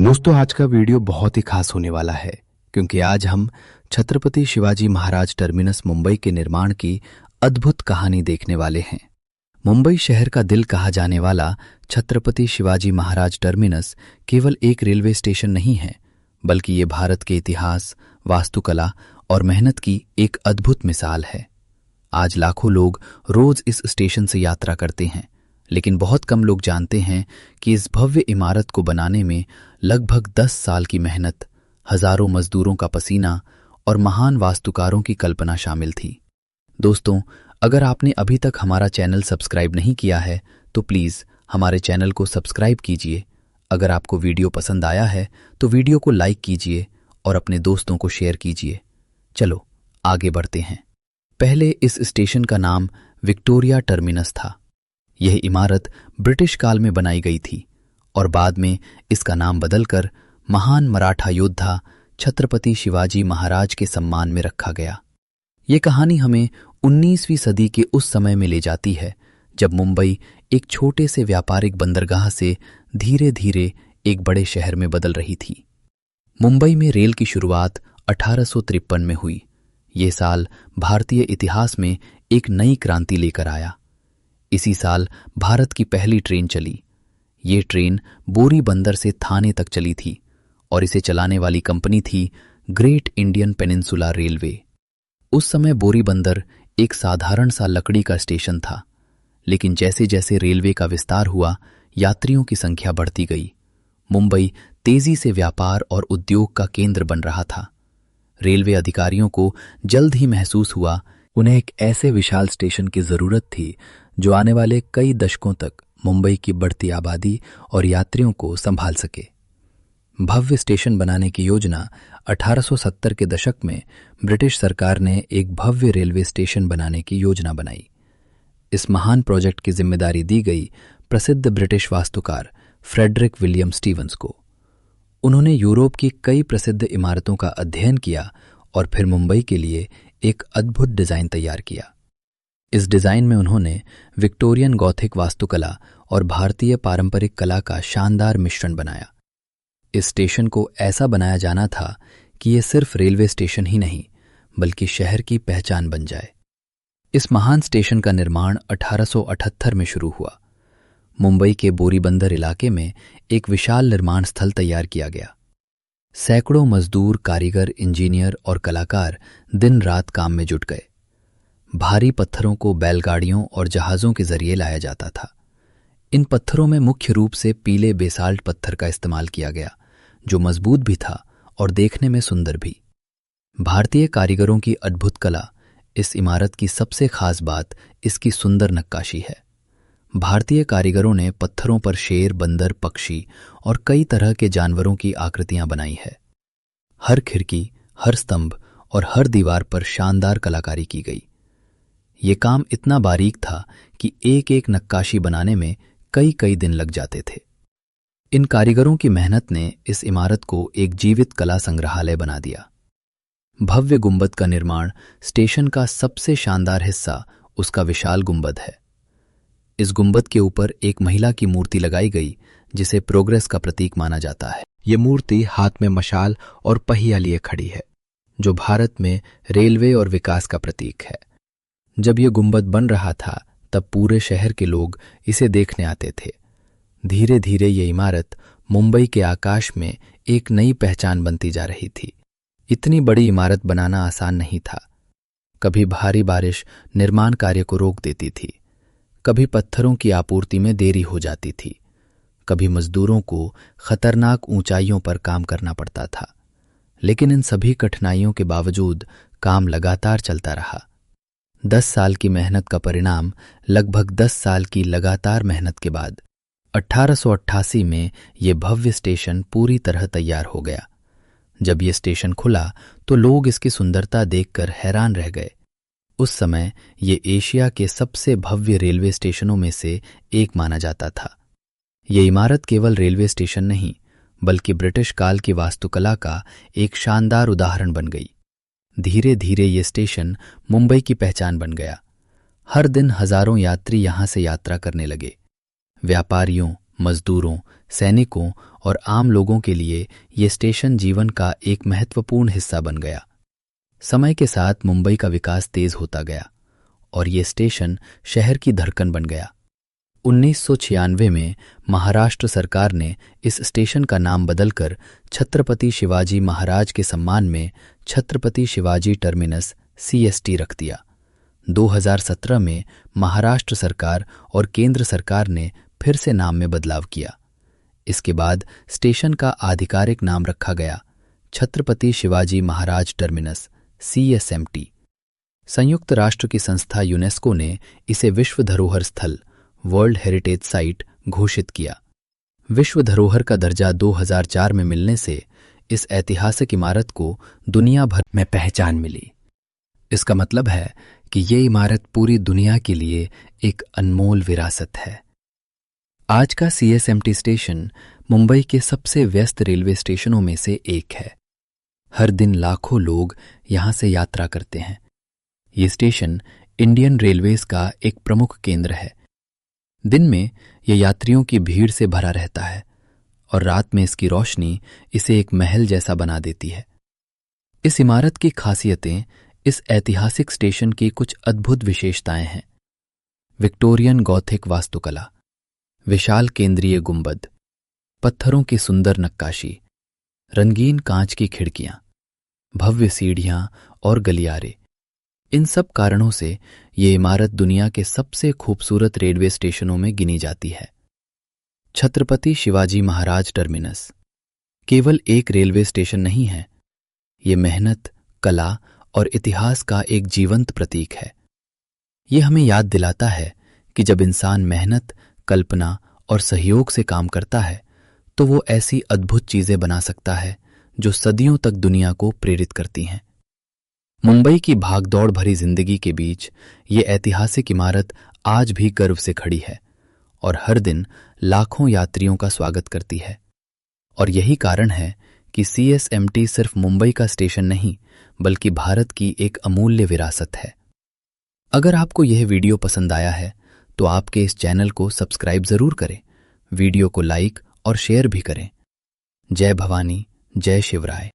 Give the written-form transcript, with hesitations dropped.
दोस्तों, आज का वीडियो बहुत ही खास होने वाला है क्योंकि आज हम छत्रपति शिवाजी महाराज टर्मिनस मुंबई के निर्माण की अद्भुत कहानी देखने वाले हैं। मुंबई शहर का दिल कहा जाने वाला छत्रपति शिवाजी महाराज टर्मिनस केवल एक रेलवे स्टेशन नहीं है, बल्कि ये भारत के इतिहास, वास्तुकला और मेहनत की एक अद्भुत मिसाल है। आज लाखों लोग रोज इस स्टेशन से यात्रा करते हैं, लेकिन बहुत कम लोग जानते हैं कि इस भव्य इमारत को बनाने में लगभग 10 साल की मेहनत, हजारों मजदूरों का पसीना और महान वास्तुकारों की कल्पना शामिल थी। दोस्तों, अगर आपने अभी तक हमारा चैनल सब्सक्राइब नहीं किया है तो प्लीज़ हमारे चैनल को सब्सक्राइब कीजिए। अगर आपको वीडियो पसंद आया है तो वीडियो को लाइक कीजिए और अपने दोस्तों को शेयर कीजिए। चलो आगे बढ़ते हैं। पहले इस स्टेशन का नाम विक्टोरिया टर्मिनस था। यह इमारत ब्रिटिश काल में बनाई गई थी और बाद में इसका नाम बदलकर महान मराठा योद्धा छत्रपति शिवाजी महाराज के सम्मान में रखा गया। ये कहानी हमें 19वीं सदी के उस समय में ले जाती है जब मुंबई एक छोटे से व्यापारिक बंदरगाह से धीरे धीरे एक बड़े शहर में बदल रही थी। मुंबई में रेल की शुरुआत 1853 में हुई। ये साल भारतीय इतिहास में एक नई क्रांति लेकर आया। इसी साल भारत की पहली ट्रेन चली। ये ट्रेन बोरी बंदर से थाने तक चली थी और इसे चलाने वाली कंपनी थी ग्रेट इंडियन पेनिनसुला रेलवे। उस समय बोरी बंदर एक साधारण सा लकड़ी का स्टेशन था, लेकिन जैसे जैसे रेलवे का विस्तार हुआ, यात्रियों की संख्या बढ़ती गई। मुंबई तेजी से व्यापार और उद्योग का केंद्र बन रहा था। रेलवे अधिकारियों को जल्द ही महसूस हुआ उन्हें एक ऐसे विशाल स्टेशन की जरूरत थी जो आने वाले कई दशकों तक मुंबई की बढ़ती आबादी और यात्रियों को संभाल सके। भव्य स्टेशन बनाने की योजना 1870 के दशक में ब्रिटिश सरकार ने एक भव्य रेलवे स्टेशन बनाने की योजना बनाई। इस महान प्रोजेक्ट की जिम्मेदारी दी गई प्रसिद्ध ब्रिटिश वास्तुकार फ्रेडरिक विलियम स्टीवंस को। उन्होंने यूरोप की कई प्रसिद्ध इमारतों का अध्ययन किया और फिर मुंबई के लिए एक अद्भुत डिजाइन तैयार किया। इस डिजाइन में उन्होंने विक्टोरियन गॉथिक वास्तुकला और भारतीय पारंपरिक कला का शानदार मिश्रण बनाया। इस स्टेशन को ऐसा बनाया जाना था कि यह सिर्फ रेलवे स्टेशन ही नहीं, बल्कि शहर की पहचान बन जाए। इस महान स्टेशन का निर्माण 1878 में शुरू हुआ। मुंबई के बोरीबंदर इलाके में एक विशाल निर्माण स्थल तैयार किया गया। सैकड़ों मजदूर, कारीगर, इंजीनियर और कलाकार दिन रात काम में जुट गए। भारी पत्थरों को बैलगाड़ियों और जहाजों के जरिए लाया जाता था। इन पत्थरों में मुख्य रूप से पीले बेसाल्ट पत्थर का इस्तेमाल किया गया, जो मजबूत भी था और देखने में सुंदर भी। भारतीय कारीगरों की अद्भुत कला। इस इमारत की सबसे खास बात इसकी सुंदर नक्काशी है। भारतीय कारीगरों ने पत्थरों पर शेर, बंदर, पक्षी और कई तरह के जानवरों की आकृतियां बनाई है। हर खिड़की, हर स्तंभ और हर दीवार पर शानदार कलाकारी की गई। ये काम इतना बारीक था कि एक एक नक्काशी बनाने में कई कई दिन लग जाते थे। इन कारीगरों की मेहनत ने इस इमारत को एक जीवित कला संग्रहालय बना दिया। भव्य गुंबद का निर्माण। स्टेशन का सबसे शानदार हिस्सा उसका विशाल गुंबद है। इस गुंबद के ऊपर एक महिला की मूर्ति लगाई गई, जिसे प्रोग्रेस का प्रतीक माना जाता है। ये मूर्ति हाथ में मशाल और पहिया लिए खड़ी है, जो भारत में रेलवे और विकास का प्रतीक है। जब यह गुंबद बन रहा था तब पूरे शहर के लोग इसे देखने आते थे। धीरे धीरे ये इमारत मुंबई के आकाश में एक नई पहचान बनती जा रही थी। इतनी बड़ी इमारत बनाना आसान नहीं था। कभी भारी बारिश निर्माण कार्य को रोक देती थी, कभी पत्थरों की आपूर्ति में देरी हो जाती थी, कभी मजदूरों को खतरनाक ऊंचाइयों पर काम करना पड़ता था। लेकिन इन सभी कठिनाइयों के बावजूद काम लगातार चलता रहा। 10 साल की मेहनत का परिणाम। लगभग 10 साल की लगातार मेहनत के बाद 1888 में यह भव्य स्टेशन पूरी तरह तैयार हो गया। जब यह स्टेशन खुला तो लोग इसकी सुंदरता देखकर हैरान रह गए। उस समय ये एशिया के सबसे भव्य रेलवे स्टेशनों में से एक माना जाता था। ये इमारत केवल रेलवे स्टेशन नहीं, बल्कि ब्रिटिश काल की वास्तुकला का एक शानदार उदाहरण बन गई। धीरे धीरे ये स्टेशन मुंबई की पहचान बन गया। हर दिन हजारों यात्री यहां से यात्रा करने लगे। व्यापारियों, मजदूरों, सैनिकों और आम लोगों के लिए ये स्टेशन जीवन का एक महत्वपूर्ण हिस्सा बन गया। समय के साथ मुंबई का विकास तेज होता गया और ये स्टेशन शहर की धड़कन बन गया। 1996 में महाराष्ट्र सरकार ने इस स्टेशन का नाम बदलकर छत्रपति शिवाजी महाराज के सम्मान में छत्रपति शिवाजी टर्मिनस CST रख दिया। 2017 में महाराष्ट्र सरकार और केंद्र सरकार ने फिर से नाम में बदलाव किया। इसके बाद स्टेशन का आधिकारिक नाम रखा गया छत्रपति शिवाजी महाराज टर्मिनस CSMT। संयुक्त राष्ट्र की संस्था यूनेस्को ने इसे विश्व धरोहर स्थल वर्ल्ड हेरिटेज साइट घोषित किया। विश्व धरोहर का दर्जा 2004 में मिलने से इस ऐतिहासिक इमारत को दुनिया भर में पहचान मिली। इसका मतलब है कि ये इमारत पूरी दुनिया के लिए एक अनमोल विरासत है। आज का CSMT स्टेशन मुंबई के सबसे व्यस्त रेलवे स्टेशनों में से एक है। हर दिन लाखों लोग यहां से यात्रा करते हैं। ये स्टेशन इंडियन रेलवेज का एक प्रमुख केंद्र है। दिन में यह यात्रियों की भीड़ से भरा रहता है और रात में इसकी रोशनी इसे एक महल जैसा बना देती है। इस इमारत की खासियतें इस ऐतिहासिक स्टेशन की कुछ अद्भुत विशेषताएं हैं। विक्टोरियन गॉथिक वास्तुकला, विशाल केंद्रीय गुंबद, पत्थरों की सुंदर नक्काशी, रंगीन कांच की खिड़कियां, भव्य सीढ़ियां और गलियारे, इन सब कारणों से ये इमारत दुनिया के सबसे खूबसूरत रेलवे स्टेशनों में गिनी जाती है। छत्रपति शिवाजी महाराज टर्मिनस केवल एक रेलवे स्टेशन नहीं है, ये मेहनत, कला और इतिहास का एक जीवंत प्रतीक है। ये हमें याद दिलाता है कि जब इंसान मेहनत, कल्पना और सहयोग से काम करता है तो वो ऐसी अद्भुत चीजें बना सकता है जो सदियों तक दुनिया को प्रेरित करती हैं। मुंबई की भागदौड़ भरी जिंदगी के बीच ये ऐतिहासिक इमारत आज भी गर्व से खड़ी है और हर दिन लाखों यात्रियों का स्वागत करती है। और यही कारण है कि CSMT सिर्फ मुंबई का स्टेशन नहीं बल्कि भारत की एक अमूल्य विरासत है। अगर आपको यह वीडियो पसंद आया है तो आपके इस चैनल को सब्सक्राइब जरूर करें, वीडियो को लाइक और शेयर भी करें। जय भवानी, जय शिवराय।